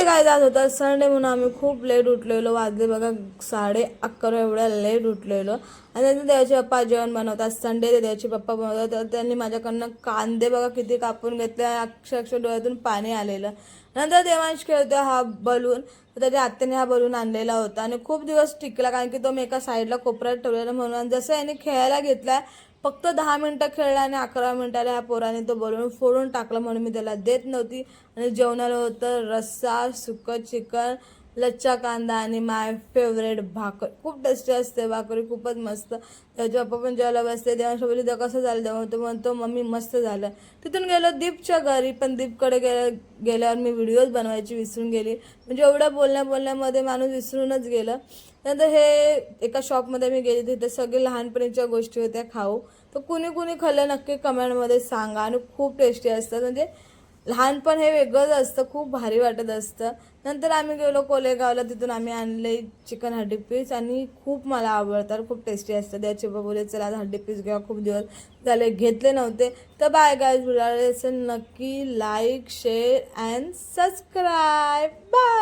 काय जात होता संडे म्हणून आम्ही खूप लेट उठलेलो. वाजले बघा 11:30 एवढ्या लेट उठलेलो. आणि त्यांनी देवाचे पप्पा जेवण बनवतात. संडे ते देवाचे पप्पा बनवतात. तर त्यांनी माझ्याकडनं कांदे बघा किती कापून घेतले. अक्षरशः डोळ्यातून पाणी आलेलं. नंतर देवांश खेळतो हा बलून. तर त्याच्या आत्याने हा बलून आणलेला होता आणि खूप दिवस टिकला, कारण की तो मी एका साईडला कोपऱ्यात ठेवलेला म्हणून. जसं याने खेळायला घेतला फक्त 10 मिनटं खेळला आणि 11 मिनिटाला ह्या पोराने तो बलून फोडून टाकला, म्हणून मी त्याला देत नव्हती. आणि जेवणाला होतं रस्सा, सुकं चिकन, लच्छा कांदा आणि माय फेवरेट भाकर. खूप टेस्टी असते भाकरी, खूपच मस्त. त्याचे पप्पा पण जेवायला बसते. देवांसोबत तेव्हा कसं झालं, तेव्हा तो म्हणतो मम्मी मस्त झालं. तिथून गेलो दीपच्या घरी, पण दीपकडे गेल्यावर मी व्हिडिओज बनवायची विसरून गेली. म्हणजे एवढ्या बोलण्यामध्ये माणूस विसरूनच गेलं. त्यानंतर हे एका शॉपमध्ये मी गेली, तिथे सगळे लहानपणीच्या गोष्टी होत्या खाऊ. तर कुणी कुणी खाल्लं नक्की कमेंटमध्ये सांगा. आणि खूप टेस्टी असतं, म्हणजे लहानपण हे वेगळंच असतं, खूप भारी वाटत असतं. नंतर आम्ही गेलो कोलेगावला, तिथून आम्ही आणले चिकन हड्डी पीस आणि खूप मला आवडतात, खूप टेस्टी असतं. त्याचे बोलले चला हड्डी पीस घ्या, खूप दिवस झाले घेतले नव्हते. तर बाय गाईज, व्हिडिओ नक्की like share and subscribe. Bye.